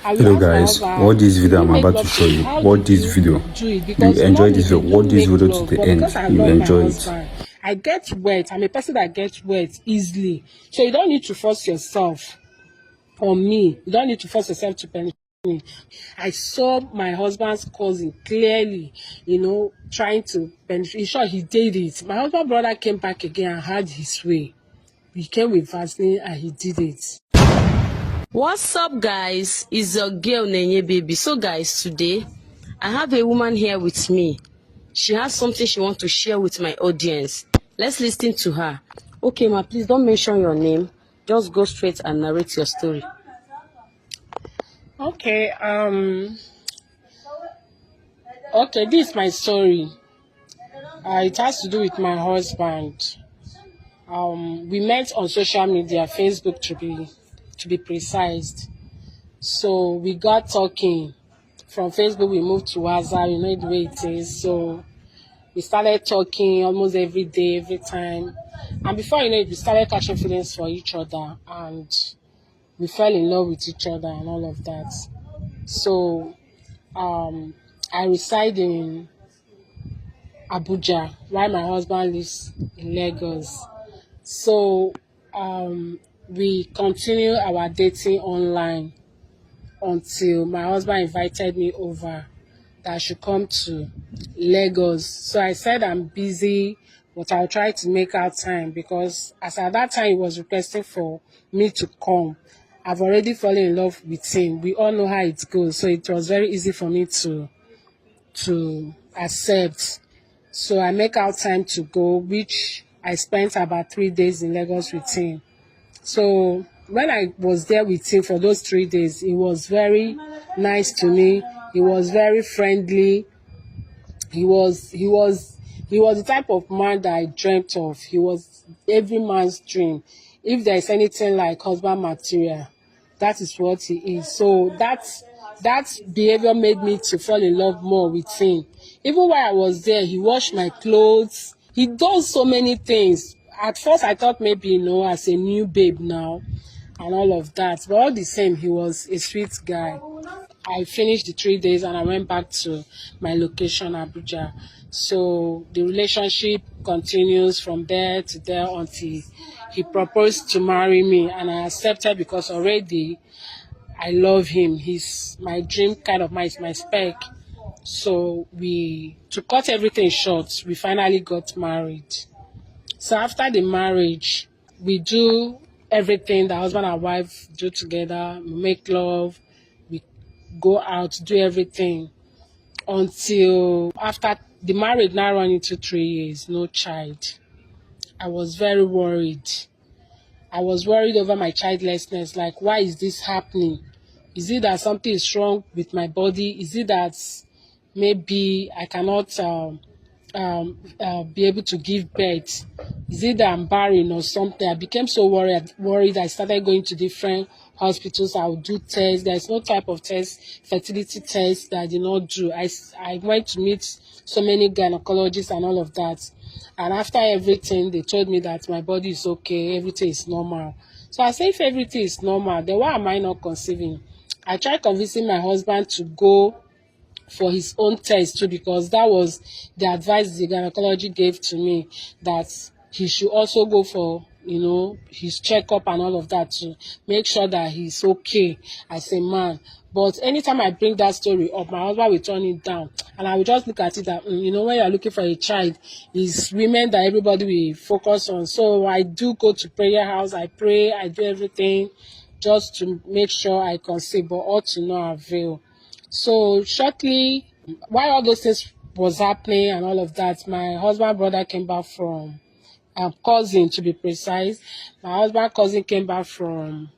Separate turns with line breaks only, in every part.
I will
Hello
ask my
guys,
husband,
what this video
"Do you
I'm
make
about to
love
show
to me?
you,
How
watch
did
this
you
video,
do it?"
you
Because
enjoy this
normally
video,
they
watch
don't
this
make
video to
love,
the
but
end,
because I
you
love my
enjoy it.
husband, I get wet. I'm a person that gets wet easily. So you don't need to force yourself on me. You don't need to force yourself to penetrate me. I saw my husband's cousin clearly, trying to penetrate. In short, he did it. My husband's brother came back again and had his way. He came with Vaseline and he did it.
What's up, guys? It's your girl Nenye Baby. So guys, today I have a woman here with me. She has something she wants to share with my audience. Let's listen to her. Okay, ma, please don't mention your name. Just go straight and narrate your story.
Okay, this is my story. It has to do with my husband. We met on social media, Facebook to be precise. So we got talking. From Facebook, we moved to WhatsApp. You know the way it is. So we started talking almost every day, every time. And before you know it, we started catching feelings for each other, and we fell in love with each other and all of that. So I reside in Abuja while my husband lives in Lagos. So we continue our dating online until my husband invited me over that I should come to Lagos. So I said I'm busy, but I'll try to make out time because as at that time he was requesting for me to come. I've already fallen in love with him. We all know how it goes. So it was very easy for me to accept. So I make out time to go, which I spent about 3 days in Lagos with him. So when I was there with him for those 3 days, he was very nice to me. He was very friendly. He was the type of man that I dreamt of. He was every man's dream. If there is anything like husband material, that is what he is. So that behavior made me to fall in love more with him. Even while I was there, he washed my clothes. He does so many things. At first, I thought maybe, as a new babe now and all of that. But all the same, he was a sweet guy. I finished the 3 days and I went back to my location, Abuja. So the relationship continues from there to there until he proposed to marry me, and I accepted because already I love him. He's my dream kind of man, he's my spec. So to cut everything short, we finally got married. So after the marriage, we do everything the husband and wife do together. We make love, we go out, do everything until after the marriage now run into 3 years, no child. I was very worried. I was worried over my childlessness. Like, why is this happening? Is it that something is wrong with my body? Is it that maybe I cannot be able to give birth? Is it that I'm barren or something? I became so worried. I started going to different hospitals. I would do tests. There's no type of test, fertility test, that I did not do. I went to meet so many gynecologists and all of that. And after everything, they told me that my body is okay, everything is normal. So I said, if everything is normal, then why am I not conceiving? I tried convincing my husband to go for his own test too, because that was the advice the gynecology gave to me, that he should also go for his checkup and all of that to make sure that he's okay as a man. But anytime I bring that story up, my husband will turn it down, and I will just look at it that when you're looking for a child, it's women that everybody will focus on. So I do go to prayer house, I pray, I do everything just to make sure I conceive, but all to no avail. So shortly, while all those things was happening and all of that, my husband brother came back from cousin, to be precise. My husband cousin came back from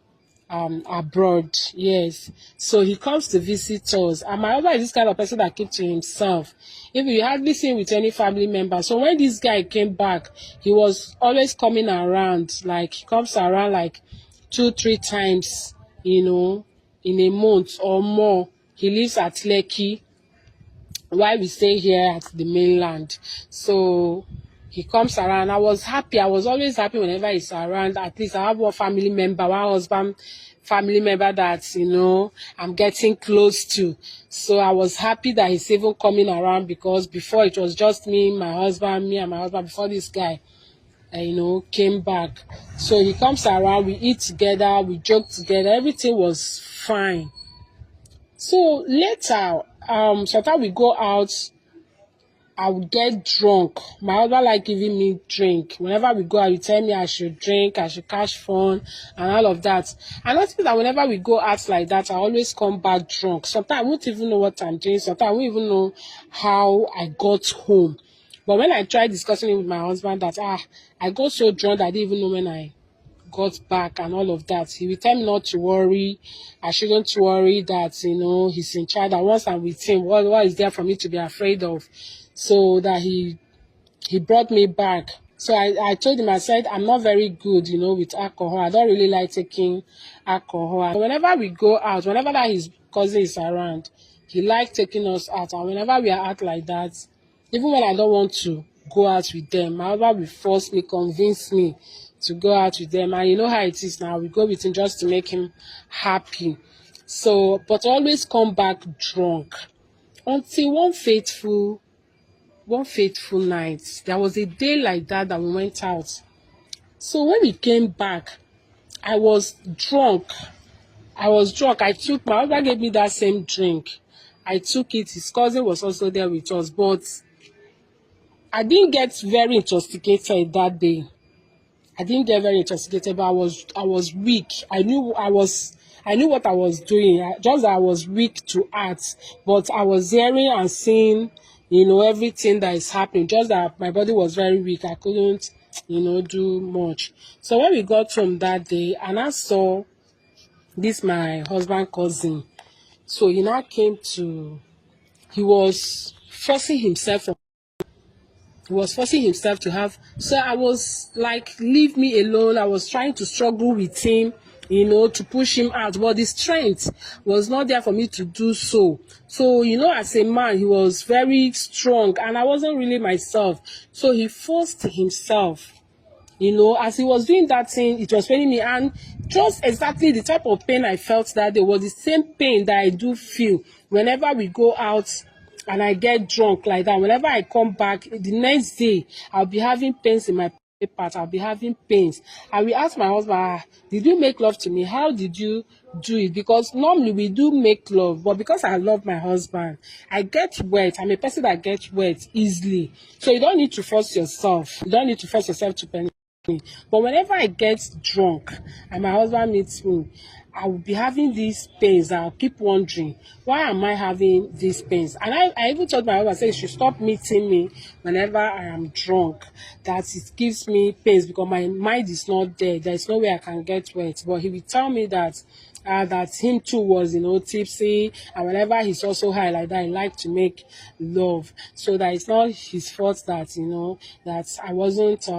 abroad. Yes. So he comes to visit us. And my husband is this kind of person that keeps to himself. If you hardly see him with any family member. So when this guy came back, he was always coming around. Like, he comes around like 2-3 times, in a month or more. He lives at Lekki while we stay here at the mainland. So he comes around. I was happy. I was always happy whenever he's around. At least I have one family member, one husband family member that, you know, I'm getting close to. So I was happy that he's even coming around, because before it was just me and my husband before this guy, you know, came back. So he comes around, we eat together, we joke together, everything was fine. So later, sometimes we go out, I would get drunk. My husband like giving me drink. Whenever we go out, he tell me I should drink, I should catch fun, and all of that. I notice that whenever we go out like that, I always come back drunk. Sometimes I won't even know what I'm doing. Sometimes I won't even know how I got home. But when I tried discussing it with my husband that, I got so drunk that I didn't even know when I got back and all of that, he will tell me not to worry. I shouldn't worry, that, you know, he's in charge. That once I'm with him, what is there for me to be afraid of? So that he brought me back. So I told him, I said, I'm not very good, you know, with alcohol. I don't really like taking alcohol. Whenever we go out, whenever that his cousin is around, he likes taking us out. And whenever we are out like that, even when I don't want to go out with them, my husband will force me, convince me to go out with them. And you know how it is now. We go with him just to make him happy. So, but always come back drunk. Until one fateful night, there was a day like that we went out. So when we came back, I was drunk. I took, my husband gave me that same drink. I took it. His cousin was also there with us, but I didn't get very intoxicated that day. I didn't get very intoxicated, but I was weak. I knew what I was doing. Just that I was weak to act, but I was hearing and seeing, you know, everything that is happening. Just that my body was very weak. I couldn't, you know, do much. So when we got home that day, and I saw this my husband cousin, so he now came to. He was forcing himself to have. So I was like, leave me alone. I was trying to struggle with him, you know, to push him out, but the strength was not there for me to do so. So, you know, as a man, he was very strong, and I wasn't really myself. So he forced himself. You know, as he was doing that thing, it was paining me, and just exactly the type of pain I felt that day was the same pain that I do feel whenever we go out and I get drunk like that. Whenever I come back, the next day, I'll be having pains in my private part. I'll be having pains. I will ask my husband, did you make love to me? How did you do it? Because normally we do make love, but because I love my husband, I get wet. I'm a person that gets wet easily. So you don't need to force yourself. You don't need to force yourself to penetrate. But whenever I get drunk and my husband meets me, I will be having these pains. I'll keep wondering, why am I having these pains? And I even told my husband, I said, you should stop meeting me whenever I am drunk. That it gives me pains because my mind is not there. There's no way I can get wet. But he will tell me that that him too was, you know, tipsy, and whenever he's also high like that, he liked to make love. So that it's not his fault that, you know, that I wasn't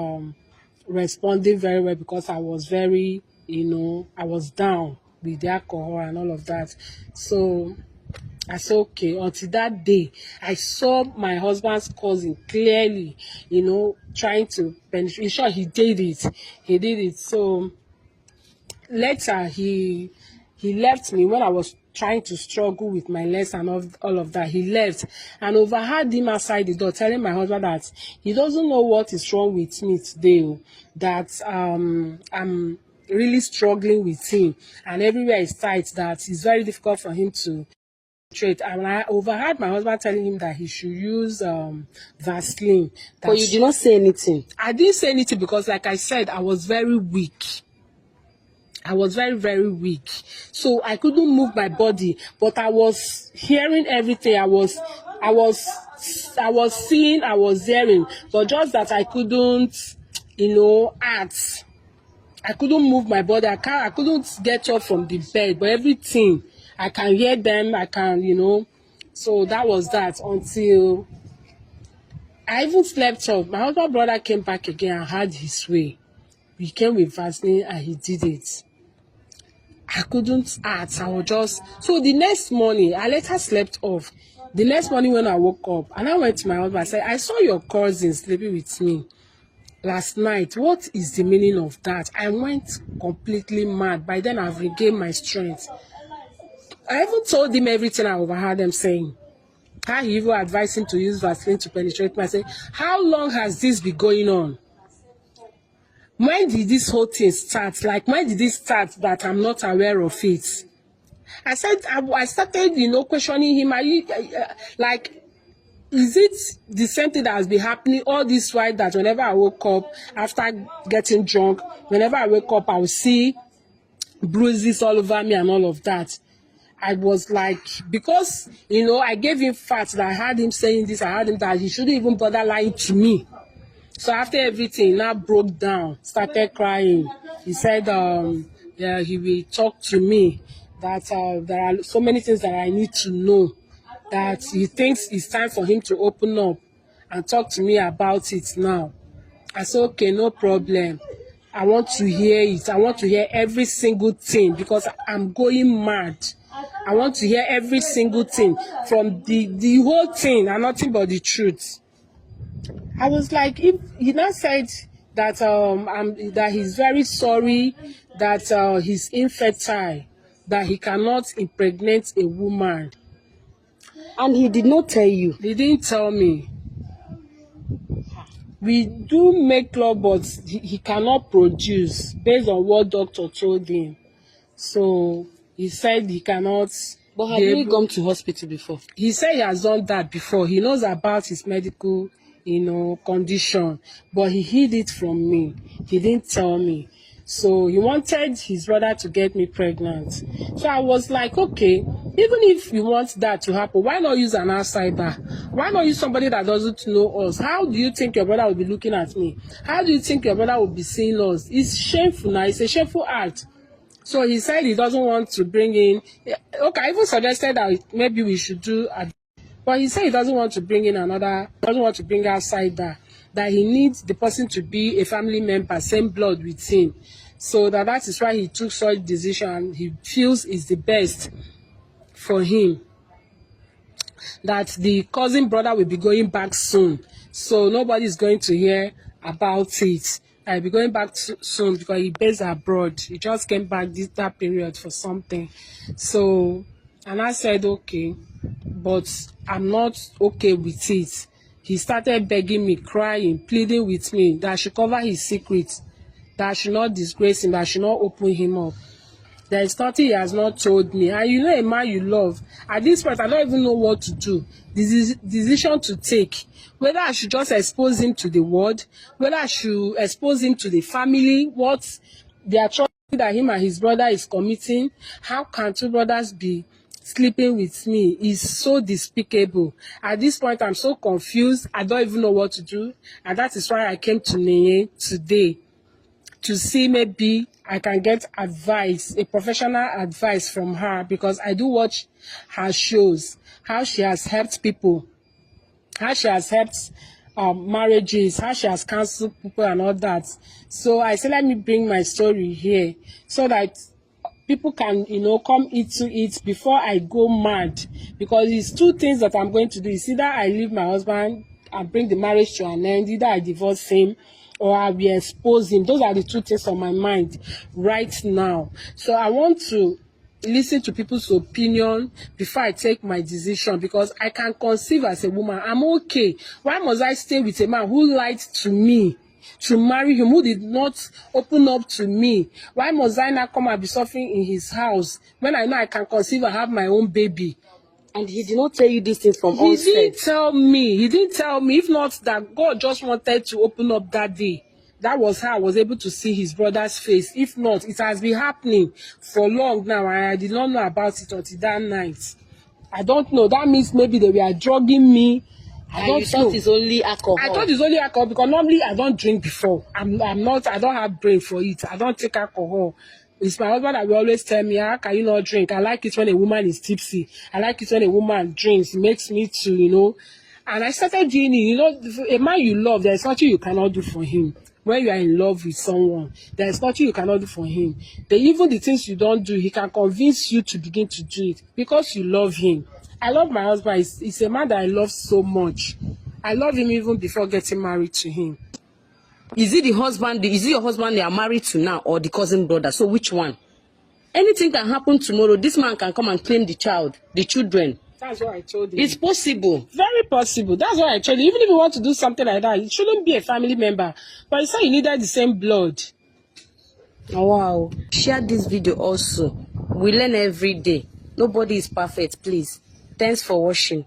responding very well, because I was very, you know, I was down with the alcohol and all of that. So I said, okay. Until that day, I saw my husband's cousin clearly, you know, trying to penetrate. In short, he did it. So later he left me when I was trying to struggle with my legs and all of that. He left, and overheard him outside the door telling my husband that he doesn't know what is wrong with me today, that I'm really struggling with him, and everywhere is tight, that it's very difficult for him to trade. And I overheard my husband telling him that he should use Vaseline.
But you did not say anything.
I didn't say anything because, like I said, I was very weak. I was very, very weak. So I couldn't move my body, but I was hearing everything. I was seeing, I was hearing, but just that I couldn't, you know, act. I couldn't move my body. I couldn't get up from the bed, but everything, I can hear them. I can, you know. So that was that until I even slept off. My husband's brother came back again and had his way. He came with Vaseline and he did it. I couldn't act. I was just, so the next morning, I later slept off. The next morning when I woke up, and I went to my husband, I said, I saw your cousin sleeping with me. last night. What is the meaning of that? I went completely mad. By then, I've regained my strength. I even told him everything I overheard them saying. How he even advised him to use Vaseline to penetrate me. I said, how long has this been going on? When did this whole thing start? Like, when did this start that I'm not aware of it? I said, I started, questioning him. Like, is it the same thing that has been happening all this while, that whenever I woke up after getting drunk, whenever I wake up, I will see bruises all over me and all of that? I was like, because, I gave him facts that I heard him saying this, I heard him that he shouldn't even bother lying to me. So after everything, he now broke down, started crying. He said, yeah, he will talk to me, that there are so many things that I need to know, that he thinks it's time for him to open up and talk to me about it now. I said, okay, no problem. I want to hear it. I want to hear every single thing, because I'm going mad. I want to hear every single thing, from the whole thing and nothing but the truth. I was like, if he now said that that he's very sorry, that he's infertile, that he cannot impregnate a woman.
And he did not tell you?
He didn't tell me. We do make love, but he cannot produce based on what doctor told him. So he said he cannot.
But have you gone to hospital before?
He said he has done that before. He knows about his medical, condition, but he hid it from me. He didn't tell me. So he wanted his brother to get me pregnant. So I was like, okay, even if you want that to happen, why not use an outsider? Why not use somebody that doesn't know us? How do you think your brother will be looking at me? How do you think your brother will be seeing us? It's shameful now. It's a shameful act. So he said he doesn't want to bring in. Okay, I even suggested that maybe we should do. But he said he doesn't want to bring in doesn't want to bring outsider. That he needs the person to be a family member, same blood with him. So that is why he took such decision, and he feels is the best for him. That the cousin brother will be going back soon. So nobody is going to hear about it. I'll be going back soon because he based abroad. He just came back that period for something. So, and I said, okay, but I'm not okay with it. He started begging me, crying, pleading with me that I should cover his secret, that I should not disgrace him, that I should not open him up. There is nothing he has not told me. And you know a man you love. At this point, I don't even know what to do. This decision to take. Whether I should just expose him to the world, whether I should expose him to the family, what the atrocity that him and his brother is committing. How can two brothers be sleeping with me? Is so despicable. At this point, I'm so confused. I don't even know what to do. And that is why I came to Neye today, to see maybe I can get advice, a professional advice from her, because I do watch her shows, how she has helped people, how she has helped marriages, how she has counseled people and all that. So I said, let me bring my story here so that people can, come into it before I go mad. Because it's two things that I'm going to do. It's either I leave my husband and bring the marriage to an end, either I divorce him or I will expose him. Those are the two things on my mind right now. So I want to listen to people's opinion before I take my decision, because I can conceive as a woman. I'm okay. Why must I stay with a man who lied to me to marry him, who did not open up to me? Why must I not come and be suffering in his house when I know I can conceive and have my own baby?
And he did not tell you this thing from onset?
He didn't tell me. He didn't tell me. If not that God just wanted to open up that day, that was how I was able to see his brother's face. If not, it has been happening for long now, and I did not know about it until that night. I don't know. That means maybe they were drugging me. I don't know.
Thought it's only alcohol?
I thought it's only alcohol because normally I don't drink before. I don't have brain for it. I don't take alcohol. It's my husband that will always tell me, how can you not drink? I like it when a woman is tipsy. I like it when a woman drinks. It makes me to, And I started doing it. A man you love, there's nothing you cannot do for him. When you are in love with someone, there's nothing you cannot do for him. Even the things you don't do, he can convince you to begin to do it because you love him. I love my husband. He's a man that I love so much. I love him even before getting married to him.
Is it the husband? Is it your husband they are married to now, or the cousin brother? So which one? Anything can happen tomorrow. This man can come and claim the children.
That's what I told him.
It's possible.
Very possible. That's what I told you. Even if you want to do something like that, it shouldn't be a family member. But you said you needed the same blood.
Oh, wow. Share this video also. We learn every day. Nobody is perfect, please. Thanks for watching.